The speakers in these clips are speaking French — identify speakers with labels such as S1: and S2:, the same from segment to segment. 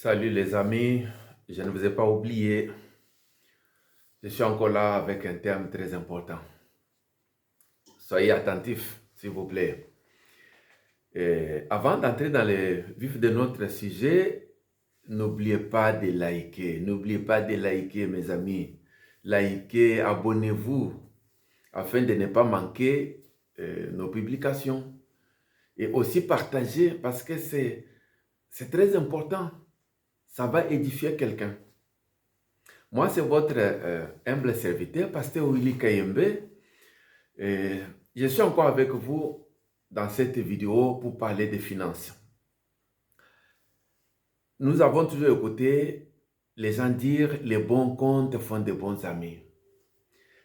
S1: Salut les amis, je ne vous ai pas oublié. Je suis encore là avec un thème très important. Soyez attentifs, s'il vous plaît. Et avant d'entrer dans le vif de notre sujet, n'oubliez pas de liker. N'oubliez pas de liker, mes amis. Likez, abonnez-vous afin de ne pas manquer nos publications. Et aussi partagez parce que c'est très important. Ça va édifier quelqu'un. Moi, c'est votre humble serviteur, Pasteur Willy Kayembe. Et je suis encore avec vous dans cette vidéo pour parler des finances. Nous avons toujours écouté les gens dire « les bons comptes font de bons amis ».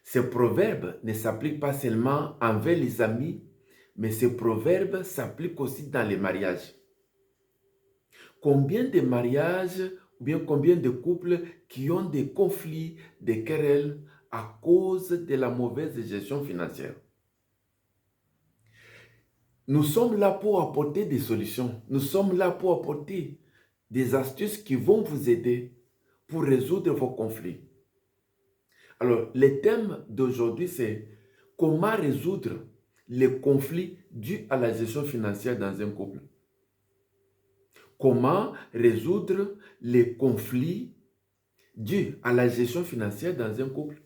S1: Ce proverbe ne s'applique pas seulement envers les amis, mais ce proverbe s'applique aussi dans les mariages. Combien de mariages ou bien combien de couples qui ont des conflits, des querelles à cause de la mauvaise gestion financière? Nous sommes là pour apporter des solutions. Nous sommes là pour apporter des astuces qui vont vous aider pour résoudre vos conflits. Alors, le thème d'aujourd'hui, c'est comment résoudre les conflits dus à la gestion financière dans un couple. Comment résoudre les conflits dus à la gestion financière dans un couple.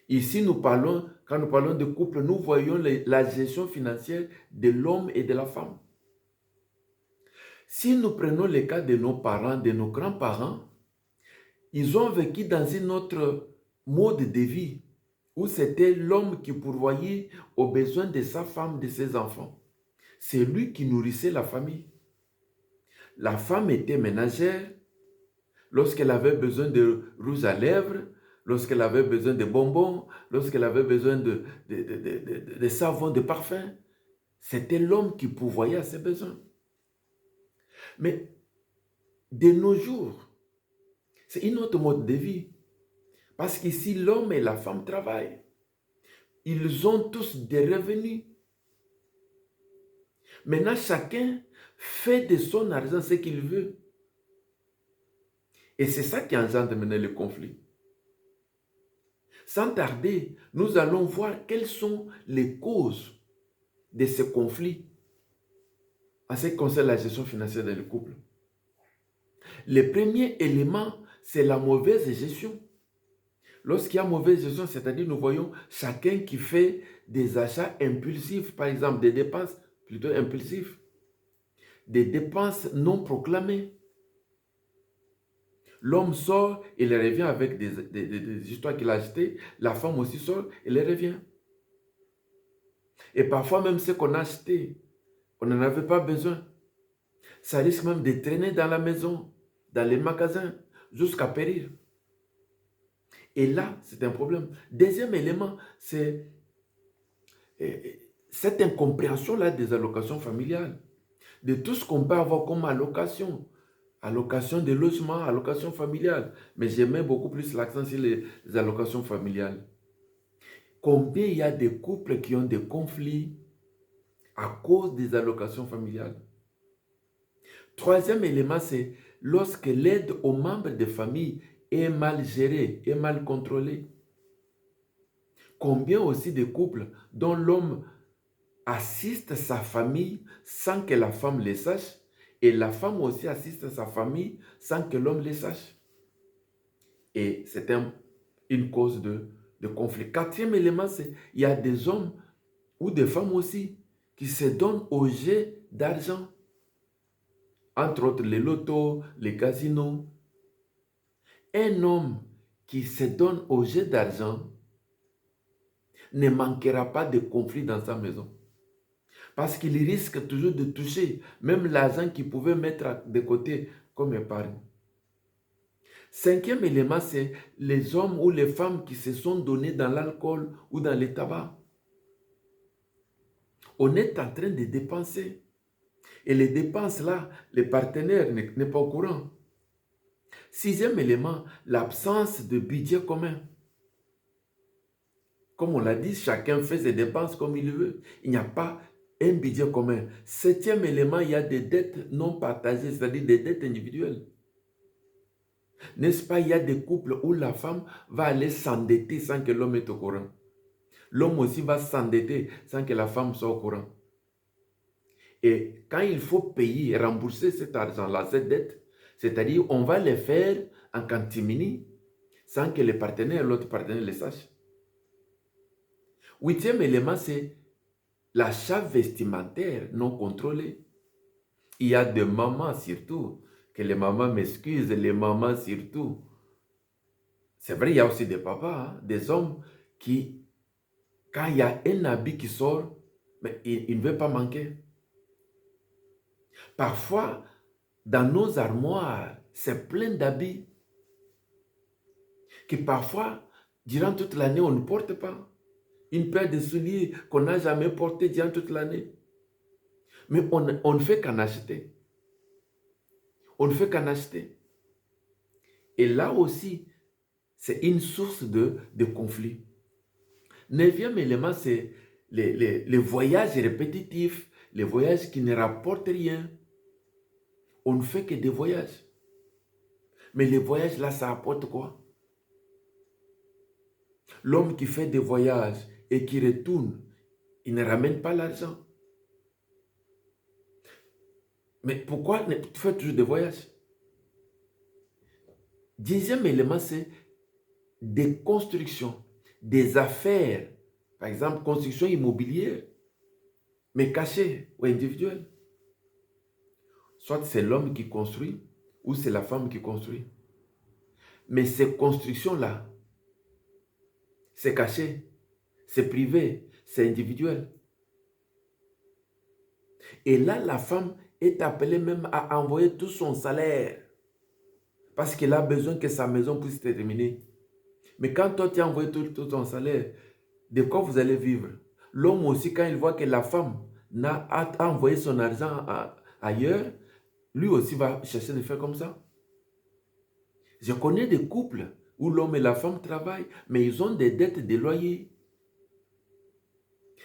S1: Ici, quand nous parlons de couple, nous voyons la gestion financière de l'homme et de la femme. Si nous prenons le cas de nos parents, de nos grands-parents, ils ont vécu dans un autre mode de vie où c'était l'homme qui pourvoyait aux besoins de sa femme, de ses enfants. C'est lui qui nourrissait la famille. La femme était ménagère. Lorsqu'elle avait besoin de rouge à lèvres, lorsqu'elle avait besoin de bonbons, lorsqu'elle avait besoin de savon, de parfum, c'était l'homme qui pourvoyait à ses besoins. Mais de nos jours, c'est une autre mode de vie. Parce qu'ici, l'homme et la femme travaillent. Ils ont tous des revenus. Maintenant, chacun fait de son argent ce qu'il veut. Et c'est ça qui engendre maintenant le conflit. Sans tarder, nous allons voir quelles sont les causes de ce conflit en ce qui concerne la gestion financière dans le couple. Le premier élément, c'est la mauvaise gestion. Lorsqu'il y a mauvaise gestion, c'est-à-dire nous voyons chacun qui fait des achats impulsifs, par exemple des dépenses plutôt impulsives, des dépenses non proclamées. L'homme sort, il revient avec des histoires qu'il a achetées, la femme aussi sort, elle revient. Et parfois même ce qu'on a acheté, on n'en avait pas besoin. Ça risque même de traîner dans la maison, dans les magasins, jusqu'à périr. Et là, c'est un problème. Deuxième élément, c'est cette incompréhension-là des allocations familiales. De tout ce qu'on peut avoir comme allocation. Allocation de logement, allocation familiale. Mais je mets beaucoup plus l'accent sur les allocations familiales. Combien il y a de couples qui ont des conflits à cause des allocations familiales? Troisième élément, c'est lorsque l'aide aux membres de famille est mal gérée, est mal contrôlée. Combien aussi de couples dont l'homme assiste sa famille sans que la femme le sache et la femme aussi assiste sa famille sans que l'homme le sache. Et c'est une cause de conflit. Quatrième élément, c'est il y a des hommes ou des femmes aussi qui se donnent au jet d'argent. Entre autres, les lotos, les casinos. Un homme qui se donne au jet d'argent ne manquera pas de conflit dans sa maison. Parce qu'il risque toujours de toucher même l'argent qu'il pouvait mettre de côté comme épargne. Cinquième élément, c'est les hommes ou les femmes qui se sont donnés dans l'alcool ou dans le tabac. On est en train de dépenser. Et les dépenses là, le partenaire n'est pas au courant. Sixième élément, l'absence de budget commun. Comme on l'a dit, chacun fait ses dépenses comme il veut. Il n'y a pas un budget commun. Septième élément, il y a des dettes non partagées, c'est-à-dire des dettes individuelles. N'est-ce pas, il y a des couples où la femme va aller s'endetter sans que l'homme est au courant. L'homme aussi va s'endetter sans que la femme soit au courant. Et quand il faut payer et rembourser cet argent-là, cette dette, c'est-à-dire on va le faire en catimini sans que le partenaire, l'autre partenaire le sache. Huitième élément, c'est l'achat vestimentaire non contrôlé. Il y a des mamans surtout, que les mamans m'excusent, les mamans surtout. C'est vrai, il y a aussi des papas, hein, des hommes qui, quand il y a un habit qui sort, mais il ne veut pas manquer. Parfois, dans nos armoires, c'est plein d'habits que parfois, durant toute l'année, on ne porte pas. Une paire de souliers qu'on n'a jamais porté durant toute l'année. Mais on ne fait qu'en acheter. On ne fait qu'en acheter. Et là aussi, c'est une source de conflit. Neuvième élément, c'est les voyages répétitifs, les voyages qui ne rapportent rien. On ne fait que des voyages. Mais les voyages là, ça apporte quoi? L'homme qui fait des voyages et qui retourne, il ne ramène pas l'argent. Mais pourquoi tu fais toujours des voyages? Dixième élément, c'est des constructions, des affaires. Par exemple, construction immobilière, mais cachée ou individuelle. Soit c'est l'homme qui construit, ou c'est la femme qui construit. Mais ces constructions-là, c'est caché, c'est privé, c'est individuel. Et là, la femme est appelée même à envoyer tout son salaire parce qu'elle a besoin que sa maison puisse être terminée. Mais quand toi, tu as envoyé tout ton salaire, de quoi vous allez vivre? L'homme aussi, quand il voit que la femme a envoyé son argent ailleurs, lui aussi va chercher de faire comme ça. Je connais des couples où l'homme et la femme travaillent, mais ils ont des dettes de loyer.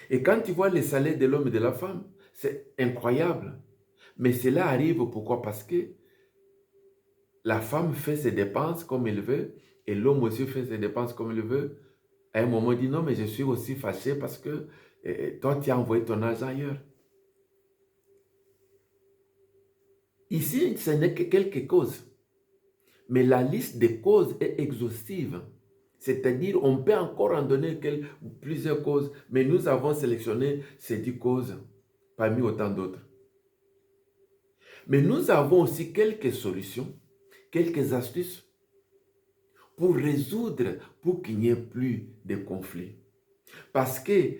S1: Et quand tu vois les salaires de l'homme et de la femme, c'est incroyable. Mais cela arrive pourquoi? Parce que la femme fait ses dépenses comme elle veut et l'homme aussi fait ses dépenses comme il veut. À un moment, il dit non, mais je suis aussi fâché parce que toi, tu as envoyé ton argent ailleurs. Ici, ce n'est que quelques causes. Mais la liste des causes est exhaustive. C'est-à-dire, on peut encore en donner plusieurs causes, mais nous avons sélectionné ces 10 causes parmi autant d'autres. Mais nous avons aussi quelques solutions, quelques astuces pour résoudre, pour qu'il n'y ait plus de conflits. Parce que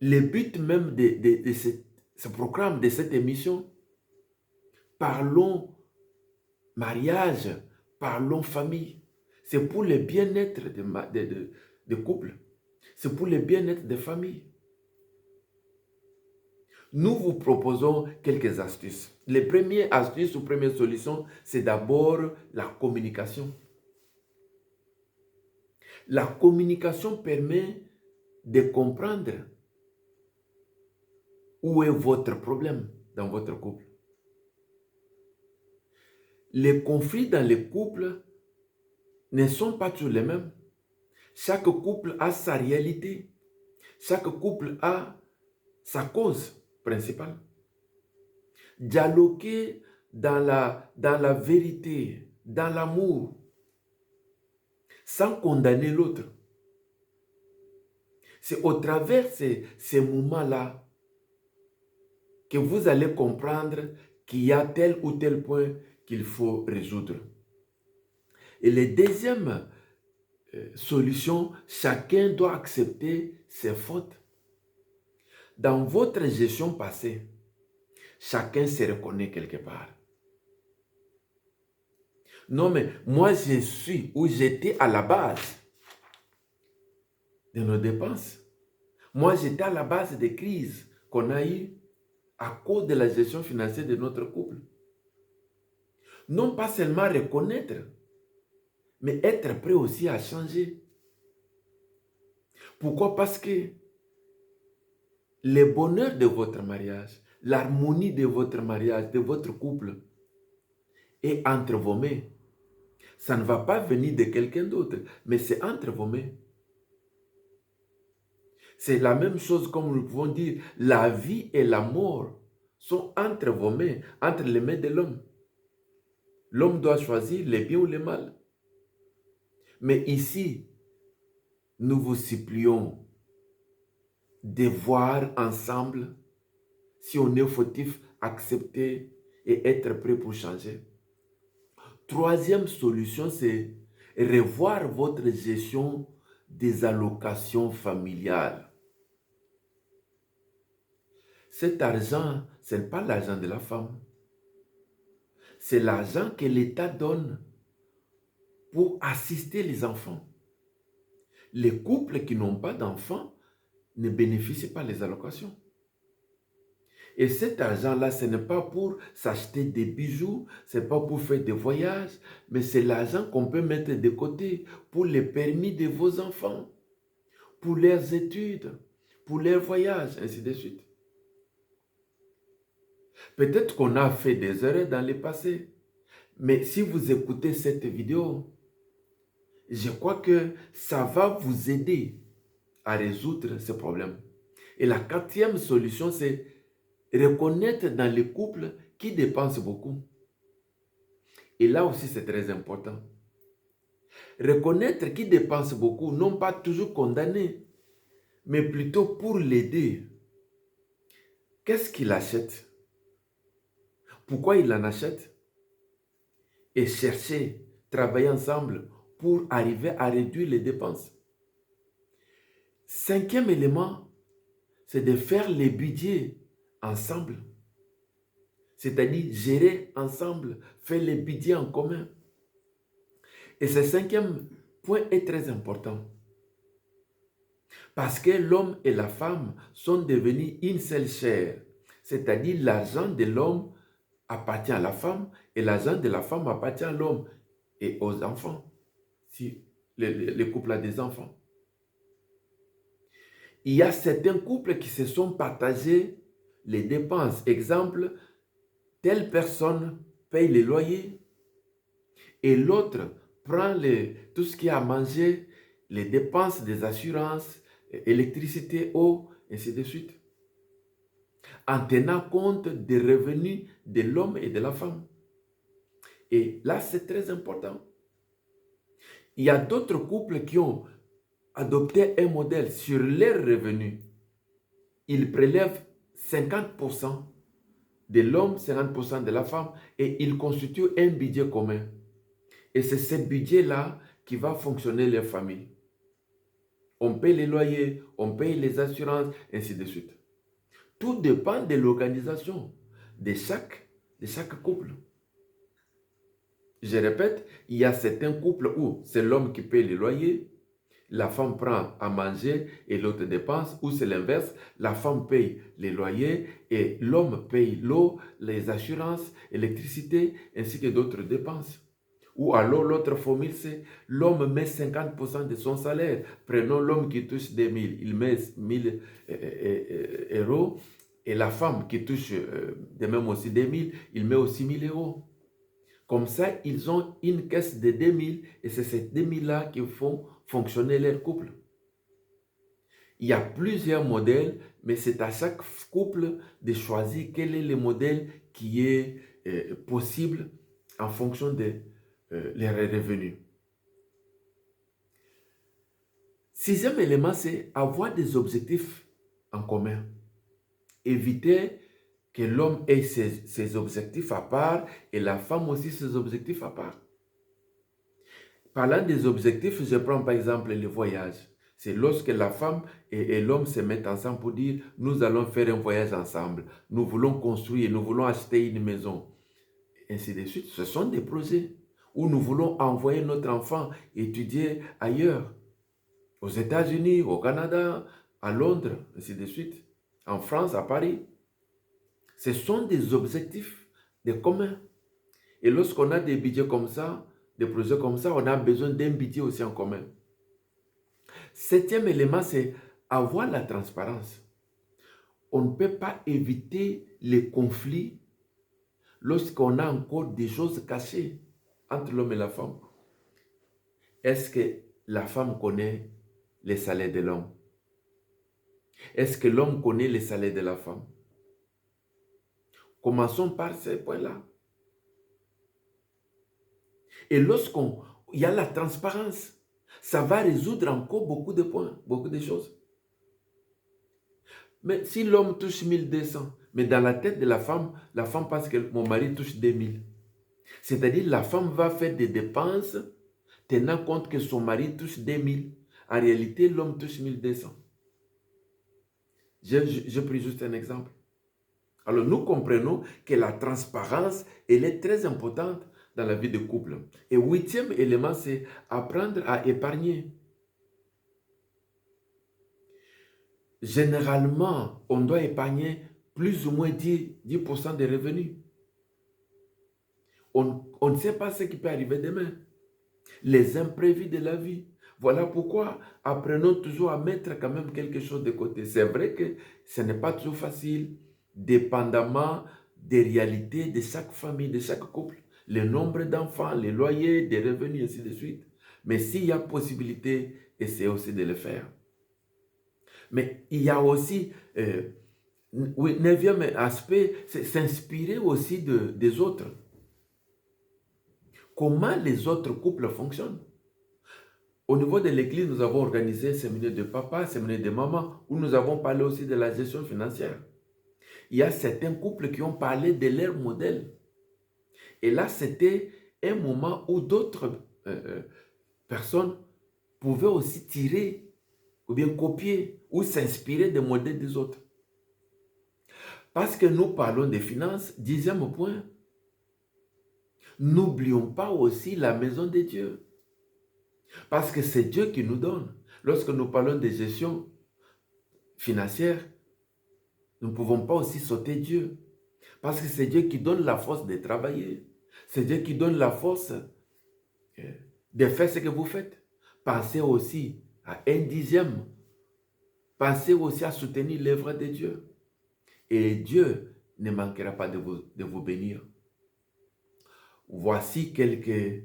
S1: le but même de ce programme, de cette émission, parlons mariage, parlons famille. C'est pour le bien-être de couple. C'est pour le bien-être des familles. Nous vous proposons quelques astuces. Les premières astuces ou premières solutions, c'est d'abord la communication. La communication permet de comprendre où est votre problème dans votre couple. Les conflits dans les couples ne sont pas tous les mêmes. Chaque couple a sa réalité. Chaque couple a sa cause principale. Dialoguer dans la vérité, dans l'amour, sans condamner l'autre. C'est au travers de ces moments-là que vous allez comprendre qu'il y a tel ou tel point qu'il faut résoudre. Et la deuxième solution, chacun doit accepter ses fautes. Dans votre gestion passée, chacun se reconnaît quelque part. Non, mais moi, je suis ou j'étais à la base de nos dépenses. Moi, j'étais à la base des crises qu'on a eues à cause de la gestion financière de notre couple. Non pas seulement reconnaître, mais être prêt aussi à changer. Pourquoi? Parce que le bonheur de votre mariage, l'harmonie de votre mariage, de votre couple est entre vos mains. Ça ne va pas venir de quelqu'un d'autre, mais c'est entre vos mains. C'est la même chose comme nous pouvons dire, la vie et la mort sont entre vos mains, entre les mains de l'homme. L'homme doit choisir les bien ou les mal. Mais ici, nous vous supplions de voir ensemble si on est fautif, accepter et être prêt pour changer. Troisième solution, c'est revoir votre gestion des allocations familiales. Cet argent, ce n'est pas l'argent de la femme. C'est l'argent que l'État donne pour assister les enfants. Les couples qui n'ont pas d'enfants ne bénéficient pas des allocations. Et cet argent-là, ce n'est pas pour s'acheter des bijoux, ce n'est pas pour faire des voyages, mais c'est l'argent qu'on peut mettre de côté pour les permis de vos enfants, pour leurs études, pour leurs voyages, ainsi de suite. Peut-être qu'on a fait des erreurs dans le passé, mais si vous écoutez cette vidéo, je crois que ça va vous aider à résoudre ce problème. Et la quatrième solution, c'est reconnaître dans les couples qui dépensent beaucoup. Et là aussi, c'est très important. Reconnaître qui dépense beaucoup, non pas toujours condamner, mais plutôt pour l'aider. Qu'est-ce qu'il achète? Pourquoi il en achète? Et chercher, travailler ensemble pour arriver à réduire les dépenses. Cinquième élément, c'est de faire les budgets ensemble. C'est-à-dire gérer ensemble, faire les budgets en commun. Et ce cinquième point est très important. Parce que l'homme et la femme sont devenus une seule chair. C'est-à-dire l'argent de l'homme appartient à la femme et l'argent de la femme appartient à l'homme et aux enfants. Si le couple a des enfants. Il y a certains couples qui se sont partagés les dépenses. Exemple, telle personne paye les loyers et l'autre prend tout ce qu'il y a à manger, les dépenses des assurances, électricité, eau, ainsi de suite. En tenant compte des revenus de l'homme et de la femme. Et là, c'est très important. Il y a d'autres couples qui ont adopté un modèle sur leurs revenus. Ils prélèvent 50% de l'homme, 50% de la femme, et ils constituent un budget commun. Et c'est ce budget-là qui va fonctionner les familles. On paye les loyers, on paye les assurances, ainsi de suite. Tout dépend de l'organisation de chaque couple. Je répète, il y a certains couples où c'est l'homme qui paye les loyers, la femme prend à manger et l'autre dépense, ou c'est l'inverse, la femme paye les loyers et l'homme paye l'eau, les assurances, l'électricité, ainsi que d'autres dépenses. Ou alors l'autre formule, c'est l'homme met 50% de son salaire. Prenons l'homme qui touche 2000, il met 1000 euros. Et la femme qui touche de même aussi 2000, il met aussi 1000 euros. Comme ça, ils ont une caisse de 2000 et c'est ces 2000-là qui font fonctionner leur couple. Il y a plusieurs modèles, mais c'est à chaque couple de choisir quel est le modèle qui est possible en fonction de les revenus. Sixième élément, c'est avoir des objectifs en commun. Éviter que l'homme ait ses objectifs à part et la femme aussi ses objectifs à part. Parlant des objectifs, je prends par exemple le voyage. C'est lorsque la femme et l'homme se mettent ensemble pour dire « nous allons faire un voyage ensemble, nous voulons construire, nous voulons acheter une maison » ainsi de suite. Ce sont des projets où nous voulons envoyer notre enfant étudier ailleurs, aux États-Unis, au Canada, à Londres, ainsi de suite, en France, à Paris. Ce sont des objectifs de commun. Et lorsqu'on a des budgets comme ça, des projets comme ça, on a besoin d'un budget aussi en commun. Septième élément, c'est avoir la transparence. on ne peut pas éviter les conflits lorsqu'on a encore des choses cachées entre l'homme et la femme. Est-ce que la femme connaît les salaires de l'homme? Est-ce que l'homme connaît les salaires de la femme? Commençons par ces points-là. Et lorsqu'il y a la transparence, ça va résoudre encore beaucoup de points, beaucoup de choses. Mais si l'homme touche 1200, mais dans la tête de la femme pense que mon mari touche 2000. C'est-à-dire la femme va faire des dépenses tenant compte que son mari touche 2000. En réalité, l'homme touche 1200. Je pris juste un exemple. Alors, nous comprenons que la transparence, elle est très importante dans la vie de couple. Et 8e élément, c'est apprendre à épargner. Généralement, on doit épargner plus ou moins 10% des revenus. On ne sait pas ce qui peut arriver demain. Les imprévus de la vie. Voilà pourquoi apprenons toujours à mettre quand même quelque chose de côté. C'est vrai que ce n'est pas toujours facile, dépendamment des réalités de chaque famille, de chaque couple, le nombre d'enfants, les loyers, des revenus, ainsi de suite. Mais s'il y a possibilité, essayez aussi de le faire. Mais il y a aussi, 9e aspect, c'est s'inspirer aussi des autres. Comment les autres couples fonctionnent. Au niveau de l'église, nous avons organisé un séminaire de papa, un séminaire de maman, où nous avons parlé aussi de la gestion financière. Il y a certains couples qui ont parlé de leur modèle. Et là, c'était un moment où d'autres personnes pouvaient aussi tirer ou bien copier ou s'inspirer des modèles des autres. Parce que nous parlons des finances, 10e point, n'oublions pas aussi la maison de Dieu. Parce que c'est Dieu qui nous donne. Lorsque nous parlons de gestion financière, nous ne pouvons pas aussi sauter Dieu. Parce que c'est Dieu qui donne la force de travailler. C'est Dieu qui donne la force de faire ce que vous faites. Pensez aussi à 1/10. Pensez aussi à soutenir l'œuvre de Dieu. Et Dieu ne manquera pas de vous bénir. Voici quelques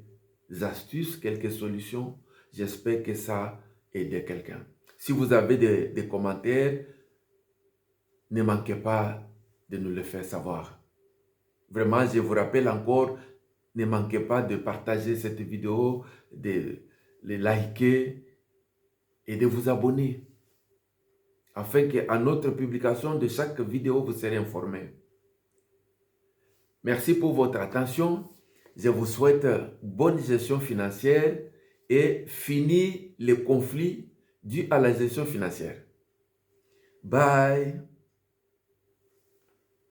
S1: astuces, quelques solutions. J'espère que ça a aidé quelqu'un. Si vous avez des commentaires, ne manquez pas de nous le faire savoir. Vraiment, je vous rappelle encore, ne manquez pas de partager cette vidéo, de les liker et de vous abonner, afin qu'à notre publication de chaque vidéo, vous serez informé. Merci pour votre attention. Je vous souhaite bonne gestion financière et fini les conflits dus à la gestion financière. Bye!